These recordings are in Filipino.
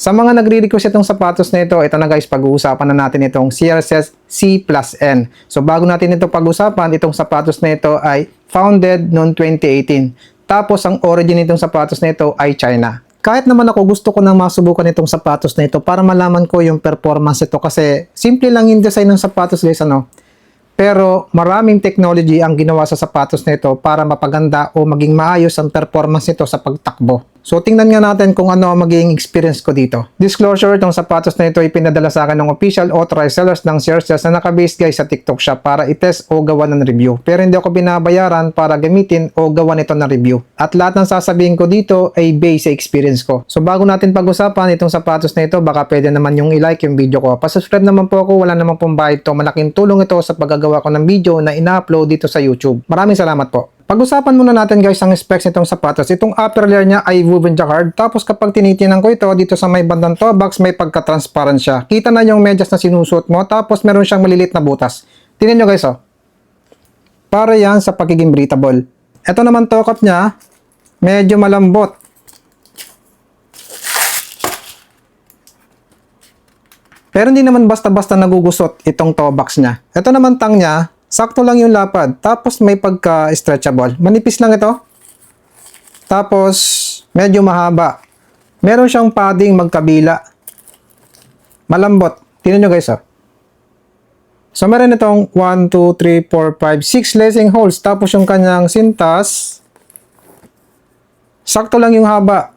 Sa mga nagre-request itong sapatos na ito na guys, pag-uusapan na natin itong CRSS C plus N. So bago natin ito pag-usapan, itong sapatos na ito ay founded noong 2018. Tapos ang origin nitong sapatos na ito ay China. Kahit naman ako gusto ko nang masubukan itong sapatos na ito para malaman ko yung performance ito kasi simple lang yung design ng sapatos guys Pero maraming technology ang ginawa sa sapatos na ito para mapaganda o maging maayos ang performance nito sa pagtakbo. So tingnan nga natin kung ano ang magiging experience ko dito. Disclosure, itong sapatos na ito ay pinadala sa akin ng official authorized sellers ng CRSS na nakabase guys sa TikTok shop para itest o gawa ng review. Pero hindi ako binabayaran para gamitin o gawa nito ng review. At lahat ng sasabihin ko dito ay base sa experience ko. So bago natin pag-usapan itong sapatos na ito, baka pwede naman yung i-like yung video ko. Pasubscribe naman po ako, wala naman pong bayad to. Malaking tulong ito sa paggagawa ko ng video na ina-upload dito sa YouTube. Maraming salamat po. Pag-usapan muna natin guys ang specs nitong sapatos. Itong upper layer niya ay woven jacquard. Tapos kapag tinitinan ko ito, dito sa may bandang toe box may pagka-transparent siya. Kita na yung medyas na sinusuot mo. Tapos meron siyang malilit na butas. Tingnan nyo guys Para yan sa pagiging breathable. Ito naman toe cup niya, medyo malambot. Pero hindi naman basta-basta nagugusot itong toe box niya. Ito naman tang niya, sakto lang yung lapad. Tapos may pagka-stretchable. Manipis lang ito. Tapos medyo mahaba. Meron siyang padding magkabila. Malambot. Tingnan nyo guys So meron itong 1, 2, 3, 4, 5, 6 lacing holes. Tapos yung kanyang sintas, sakto lang yung haba.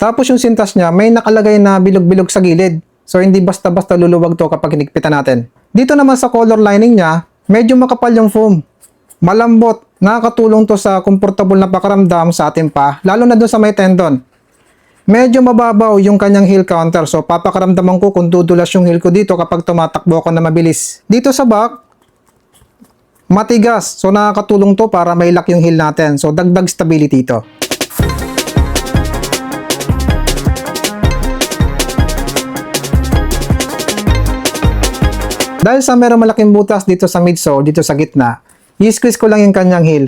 Tapos yung sintas niya, may nakalagay na bilog-bilog sa gilid. So hindi basta-basta luluwag to kapag hinigpitan natin. Dito naman sa collar lining niya, medyo makapal yung foam. Malambot. Nakakatulong to sa comfortable na pakaramdam sa ating pa, lalo na doon sa may tendon. Medyo mababaw yung kanyang heel counter. So papakaramdaman ko kung dudulas yung heel ko dito kapag tumatakbo ako na mabilis. Dito sa back, matigas. So nakakatulong to para mailak yung heel natin. So dagdag stability ito. Dahil sa meron malaking butas dito sa midsole, dito sa gitna, i-squeeze ko lang yung kanyang heel.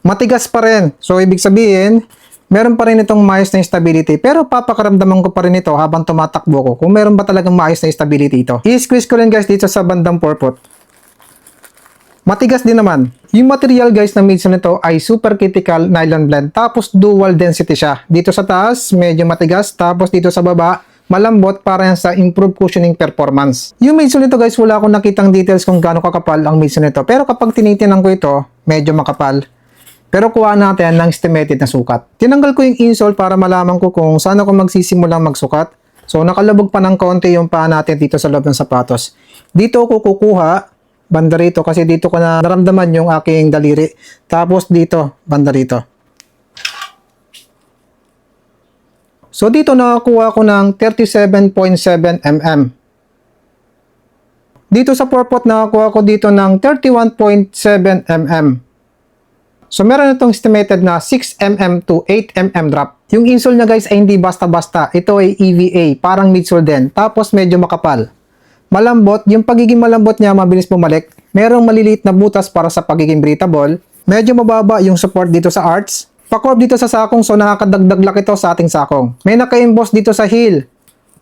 Matigas pa rin. So, ibig sabihin, meron pa rin itong maayos na stability. Pero papakaramdaman ko pa rin ito habang tumatakbo ko kung meron ba talagang maayos na stability ito. I-squeeze ko rin guys dito sa bandang forefoot. Matigas din naman. Yung material guys na midsole nito ay super critical nylon blend. Tapos dual density siya. Dito sa taas, medyo matigas. Tapos dito sa baba, malambot para yan sa improved cushioning performance. Yung midsole nito guys, wala akong nakitang details kung gaano kakapal ang midsole nito. Pero kapag tinitinan ko ito, medyo makapal. Pero kuha natin ng estimated na sukat. Tinanggal ko yung insole para malaman ko kung saan ako magsisimulang magsukat. So nakalabog pa ng konti yung paa natin dito sa loob ng sapatos. Dito ako kukuha, banda rito, kasi dito ko na naramdaman yung aking daliri. Tapos dito, banda rito. So dito nakakuha ko ng 37.7 mm. Dito sa forefoot nakakuha ko dito ng 31.7 mm. So meron itong estimated na 6 mm to 8 mm drop. Yung insole niya guys ay hindi basta-basta. Ito ay EVA, parang midsole din. Tapos medyo makapal. Malambot, yung pagiging malambot niya mabilis bumalik. Merong maliliit na butas para sa pagiging breathable. Medyo mababa yung support dito sa arch. Pa-curve dito sa sakong, so nakakadagdag laki ito sa ating sakong. May naka-emboss dito sa heel.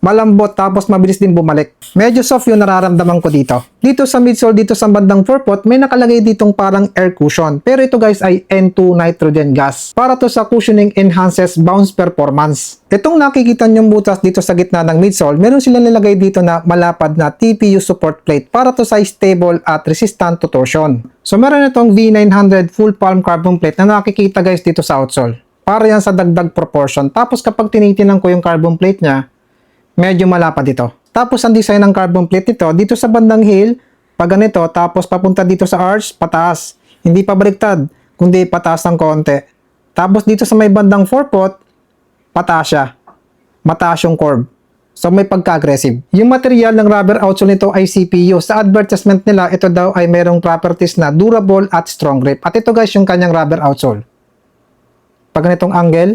Malambot tapos mabilis din bumalik. Medyo soft yung nararamdaman ko dito. Dito sa midsole, dito sa bandang forefoot, may nakalagay ditong parang air cushion. Pero ito guys ay N2 nitrogen gas. Para to sa cushioning enhances bounce performance. Itong nakikita nyong butas dito sa gitna ng midsole, meron silang nilagay dito na malapad na TPU support plate para to sa stable at resistant to torsion. So meron itong V900 full palm carbon plate na nakikita guys dito sa outsole. Para yan sa dagdag proportion. Tapos kapag tinitinan ko yung carbon plate niya, medyo malapad ito. Tapos ang design ng carbon plate nito, dito sa bandang heel, pag ganito, tapos papunta dito sa arch, pataas. Hindi pa baliktad, kundi pataas ng konti. Tapos dito sa may bandang forefoot, pataas siya. Mataas yung curve. So may pagka-aggressive. Yung material ng rubber outsole nito ay CPU. Sa advertisement nila, ito daw ay mayroong properties na durable at strong grip. At ito guys yung kanyang rubber outsole. Pag ganitong angle,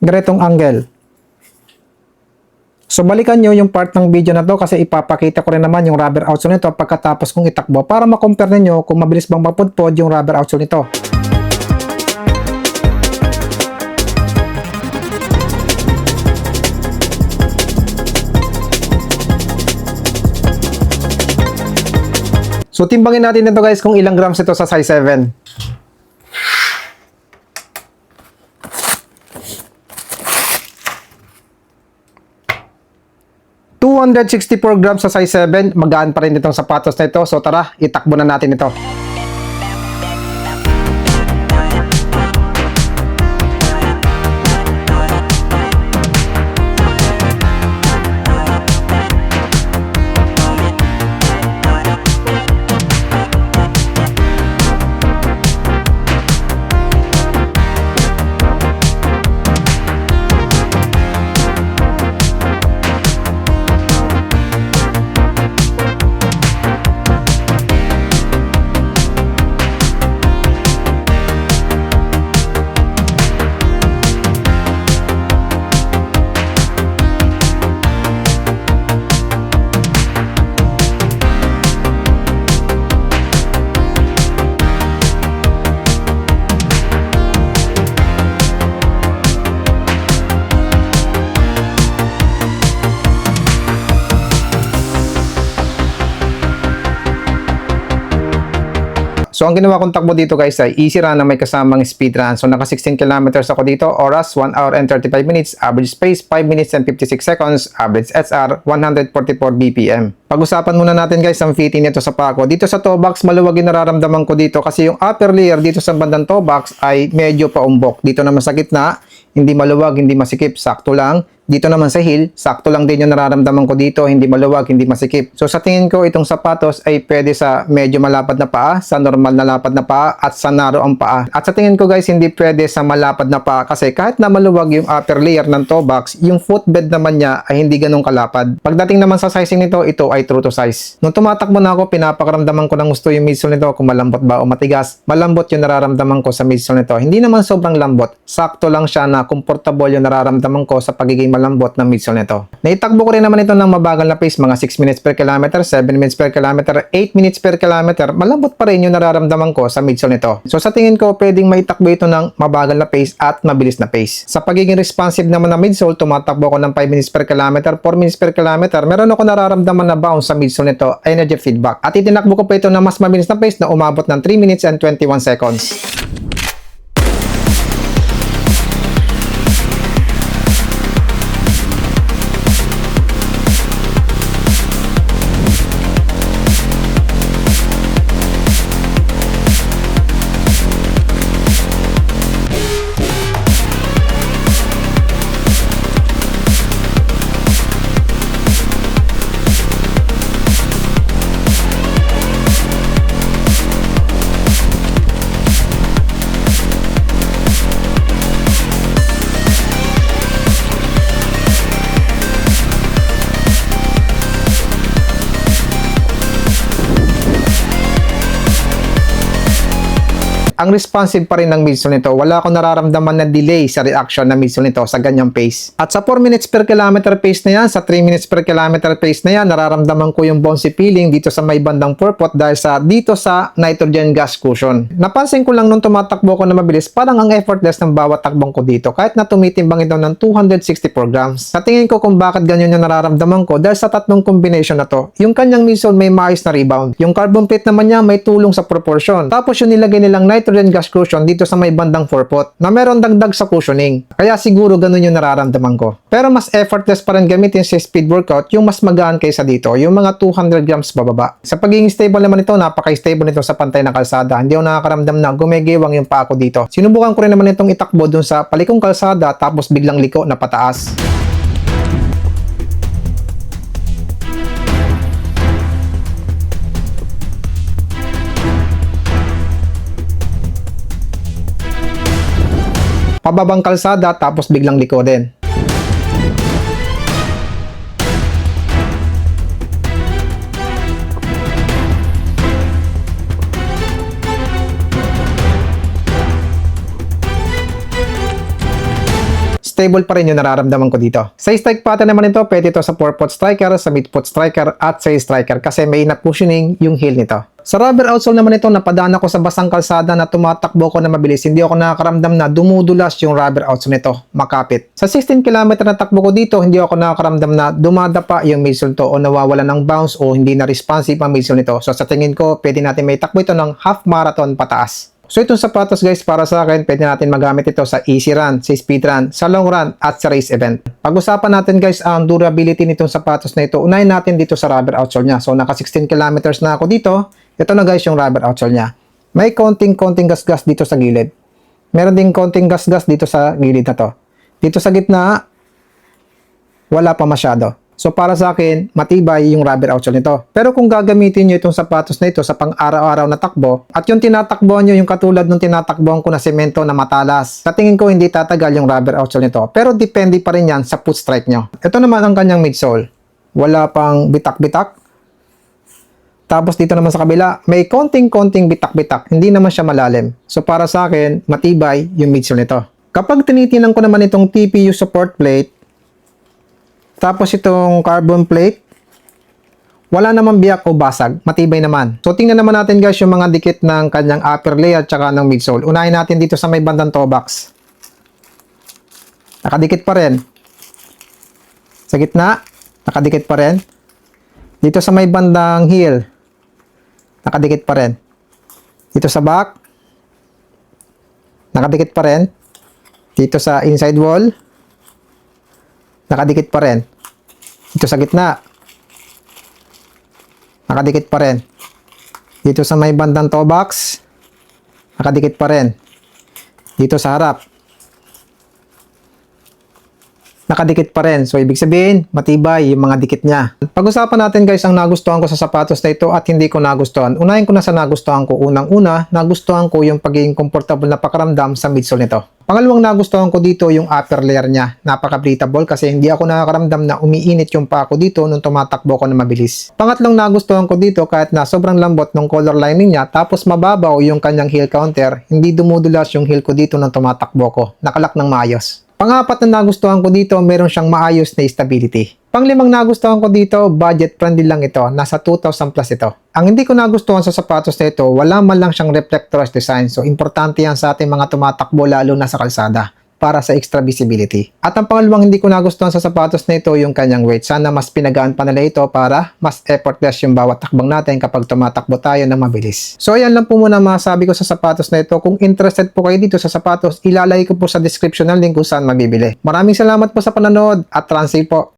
ganitong angle. So balikan nyo yung part ng video na to kasi ipapakita ko rin naman yung rubber outsole nito pagkatapos kong itakbo para makompare ninyo kung mabilis bang mapudpod yung rubber outsole nito. So timbangin natin ito guys kung ilang grams ito sa size 7. 264 grams sa size 7, magaan pa rin itong sapatos na ito. So tara, itakbo na natin ito. So, ang ginawa kong takbo dito guys ay easy run na may kasamang speed run. So, naka 16 kilometers ako dito. Oras, 1 hour and 35 minutes. Average pace, 5 minutes and 56 seconds. Average SR, 144 BPM. Pag-usapan muna natin guys ang fitting nito sa pako. Dito sa toe box, maluwag yung nararamdaman ko dito kasi yung upper layer dito sa bandang toe box ay medyo paumbok. Dito naman sa gitna, hindi maluwag, hindi masikip, sakto lang. Dito naman sa heel, sakto lang din yung nararamdaman ko dito, hindi maluwag, hindi masikip. So sa tingin ko, itong sapatos ay pwede sa medyo malapad na paa, sa normal na lapad na paa, at sa narrow ang paa. At sa tingin ko guys, hindi pwede sa malapad na paa kasi kahit na maluwag yung upper layer ng toe box, yung footbed naman niya ay hindi ganun kalapad. Pagdating naman sa sizing nito, ito ay true to size. Nung tumatakbo na ako, pinapakaramdaman ko ng gusto yung midsole nito kung malambot ba o matigas. Malambot yung nararamdaman ko sa midsole nito. Hindi naman sobrang lambot. Sakto lang siya na comfortable yung nararamdaman ko sa pagiging malambot ng midsole nito. Naitakbo ko rin naman ito ng mabagal na pace, mga 6 minutes per kilometer, 7 minutes per kilometer, 8 minutes per kilometer. Malambot pa rin yung nararamdaman ko sa midsole nito. So sa tingin ko, pwedeng maitakbo ito ng mabagal na pace at mabilis na pace. Sa pagiging responsive naman ng midsole, tumatakbo ko ng 5 minutes per kilometer, 4 minutes per kilometer. Meron ako nararamdaman na bounce sa midsole nito, energy feedback. At itinakbo ko pa ito na mas mabilis na pace na umabot ng 3 minutes and 21 seconds. Ang responsive pa rin ng midsole nito. Wala akong nararamdaman na delay sa reaction ng midsole nito sa ganyang pace. At sa 4 minutes per kilometer pace na yan, sa 3 minutes per kilometer pace na yan, nararamdaman ko yung bouncy feeling dito sa may bandang forepot dahil sa dito sa nitrogen gas cushion. Napansin ko lang nung tumatakbo ko na mabilis, parang ang effortless ng bawat takbong ko dito kahit na tumitimbang ito ng 264 grams. Sa tingin ko kung bakit ganyan yung nararamdaman ko dahil sa tatlong combination na to. Yung kanyang midsole may maayos na rebound. Yung carbon plate naman niya may tulong sa proportion. Tapos yung nilagay nilang nitrogen gas cushion dito sa may bandang forepot na meron dagdag sa cushioning. Kaya siguro ganun yung nararamdaman ko. Pero mas effortless pa rin gamitin sa speed workout yung mas magaan kaysa dito, yung mga 200 grams bababa. Sa pagiging stable naman ito, napaka-stable nito sa pantay na kalsada. Hindi ako nakakaramdam na gumegewang yung paa ko dito. Sinubukan ko rin naman itong itakbo dun sa palikong kalsada tapos biglang liko na pataas. Pababang kalsada tapos biglang liko din. stable pa rin yung nararamdaman ko dito. Sa strike pattern naman ito, pwede ito sa 4-foot striker, sa mid-foot striker, at sa striker kasi may na-cushioning yung heel nito. Sa rubber outsole naman ito, napadaan ako sa basang kalsada na tumatakbo ko na mabilis. Hindi ako nakakaramdam na dumudulas yung rubber outsole nito, makapit. Sa 16 km na takbo ko dito, hindi ako nakakaramdam na dumadapa yung midsole to o nawawala ng bounce o hindi na responsive ang midsole nito. So sa tingin ko, pwede natin may takbo ito ng half marathon pataas. So itong sapatos guys, para sa akin, pwede natin magamit ito sa easy run, sa speed run, sa long run, at sa race event. Pag-usapan natin guys ang durability nitong sapatos na ito. Unahin natin dito sa rubber outsole niya. So naka 16 kilometers na ako dito. Ito na guys yung rubber outsole niya. May konting gas-gas dito sa gilid. Meron ding konting gas-gas dito sa gilid na to. Dito sa gitna, wala pa masyado. So para sa akin, matibay yung rubber outsole nito. Pero kung gagamitin nyo itong sapatos na ito sa pang-araw-araw na takbo, at yung tinatakbuhan nyo yung katulad ng tinatakbuhan ko na semento na matalas, sa tingin ko hindi tatagal yung rubber outsole nito. Pero depende pa rin yan sa foot strike nyo. Ito naman ang kanyang midsole. Wala pang bitak-bitak. Tapos dito naman sa kabila, may konting bitak-bitak. Hindi naman siya malalim. So para sa akin, matibay yung midsole nito. Kapag tinitinan ko naman itong TPU support plate, tapos itong carbon plate, wala namang biyak o basag, matibay naman. So tingnan naman natin guys yung mga dikit ng kanyang upper layer at saka ng midsole. Unahin natin dito sa may bandang toe box. Nakadikit pa rin. Sa gitna, nakadikit pa rin. Dito sa may bandang heel, nakadikit pa rin. Dito sa back, nakadikit pa rin. Dito sa inside wall, nakadikit pa rin. Dito sa gitna, nakadikit pa rin. Dito sa may bandang toe box, nakadikit pa rin. Dito sa harap, nakadikit pa rin. So, ibig sabihin, matibay yung mga dikit niya. Pag-usapan natin guys ang nagustuhan ko sa sapatos na ito at hindi ko nagustuhan. Unahin ko na sa nagustuhan ko. Unang-una, nagustuhan ko yung pagiging comfortable na pakiramdam sa midsole nito. Pangalawang nagustuhan ko dito yung upper layer niya. Napaka-breathable kasi hindi ako nakakaramdam na umiinit yung paa ko dito nung tumatakbo ko na mabilis. Pangatlong nagustuhan ko dito kahit na sobrang lambot ng color lining niya tapos mababaw yung kanyang heel counter, hindi dumudulas yung heel ko dito nung tumatakbo ko. Nakalak ng maayos. Pangapat na nagustuhan ko dito, meron siyang maayos na stability. Panglimang nagustuhan ko dito, budget friendly lang ito. Nasa 2,000 plus ito. Ang hindi ko nagustuhan sa sapatos na ito, wala man lang siyang reflectorless design. So, importante yan sa ating mga tumatakbo lalo na sa kalsada para sa extra visibility. At ang pangalawang hindi ko nagustuhan sa sapatos na ito, yung kanyang weight. Sana mas pinagaan pa nila ito para mas effortless yung bawat takbang natin kapag tumatakbo tayo ng mabilis. So, ayan lang po muna masabi ko sa sapatos na ito. Kung interested po kayo dito sa sapatos, ilalagay ko po sa description ng link kung saan mabibili. Maraming salamat po sa panonood at translate po.